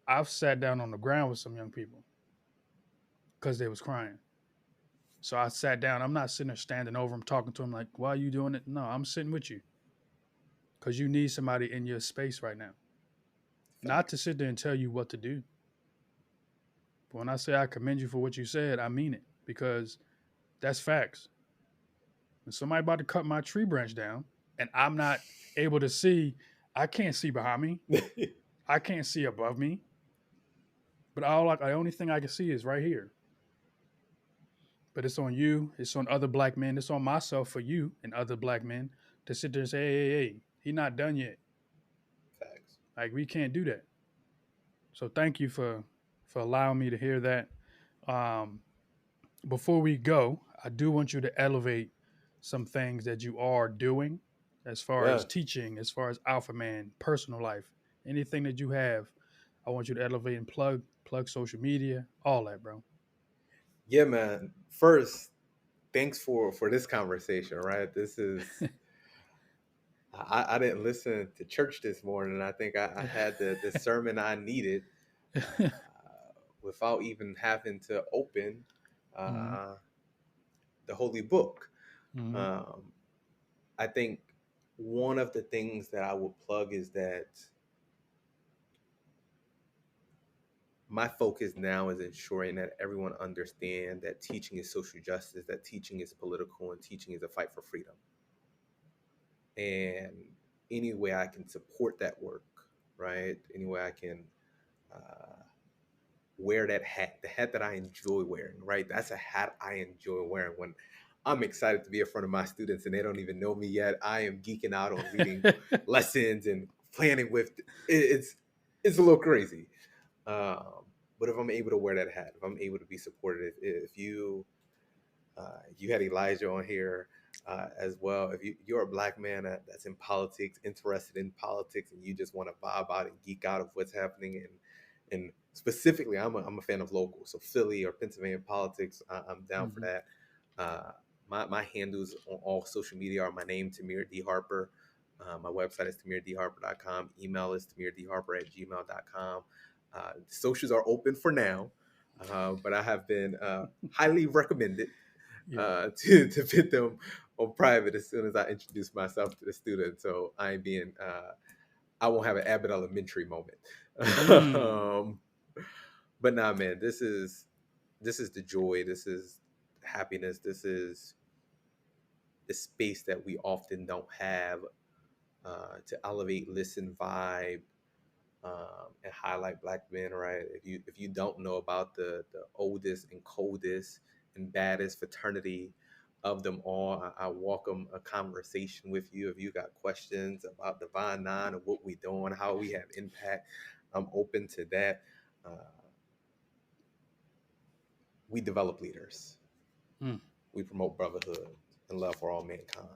I've sat down on the ground with some young people because they was crying. So I sat down. I'm not sitting there standing over them, talking to them like, why are you doing it? No, I'm sitting with you. Because you need somebody in your space right now. Not to sit there and tell you what to do. But when I say I commend you for what you said, I mean it. Because that's facts. When somebody about to cut my tree branch down and I'm not able to see, I can't see behind me. I can't see above me. But the only thing I can see is right here. But it's on you. It's on other black men. It's on myself for you and other black men to sit there and say, hey, he's not done yet. Facts. Like, we can't do that. So thank you for allowing me to hear that. Before we go, I do want you to elevate some things that you are doing as far as teaching, as far as Alpha Man, personal life, anything that you have. I want you to elevate and plug social media, all that, bro. Yeah, man. First, thanks for this conversation, right? This is I didn't listen to church this morning. I think I had the sermon I needed without even having to open the holy book. I think one of the things that I would plug is that my focus now is ensuring that everyone understand that teaching is social justice, that teaching is political, and teaching is a fight for freedom. And any way I can support that work, right? Any way I can wear that hat, the hat that I enjoy wearing, right? That's a hat I enjoy wearing. When I'm excited to be in front of my students and they don't even know me yet, I am geeking out on reading lessons and planning with. It's a little crazy. But if I'm able to wear that hat, if I'm able to be supportive, if you had Elijah on here as well, if you're a black man that's in politics, interested in politics, and you just want to vibe out and geek out of what's happening, and specifically, I'm a fan of local, so Philly or Pennsylvania politics, I'm down for that. My handles on all social media are my name, Tamir D. Harper. My website is tamirdharper.com. Email is tamirdharper@gmail.com. Socials are open for now, but I have been highly recommended to fit them on private as soon as I introduce myself to the student. So I won't have an Abbott Elementary moment. But nah, man, this is the joy. This is happiness. This is the space that we often don't have to elevate, listen, vibe, and highlight black men, right? If you don't know about the oldest and coldest and baddest fraternity of them all, I welcome a conversation with you. If you got questions about Divine Nine and what we doing, how we have impact, I'm open to that. We develop leaders. We promote brotherhood and love for all mankind.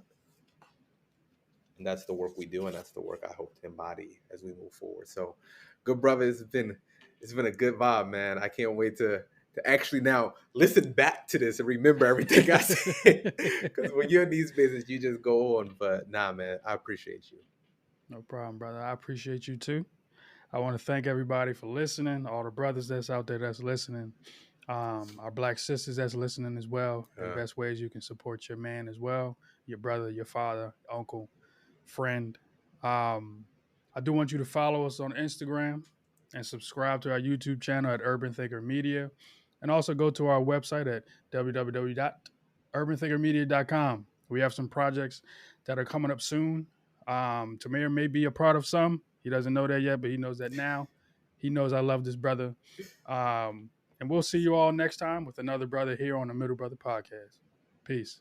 And that's the work we do, and that's the work I hope to embody as we move forward. So, good brother, it's been a good vibe, man. I can't wait to actually now listen back to this and remember everything I said. Because when you're in these spaces, you just go on. But nah, man, I appreciate you. No problem, brother. I appreciate you too. I want to thank everybody for listening, all the brothers that's out there that's listening, our black sisters that's listening as well. The best ways you can support your man as well, your brother, your father, uncle, friend. I do want you to follow us on Instagram and subscribe to our YouTube channel at Urban Thinker Media. And also go to our website at www.urbanthinkermedia.com. We have some projects that are coming up soon. Tamir may be a part of some. He doesn't know that yet, but he knows that now. He knows I love this brother. And we'll see you all next time with another brother here on the Middle Brother Podcast. Peace.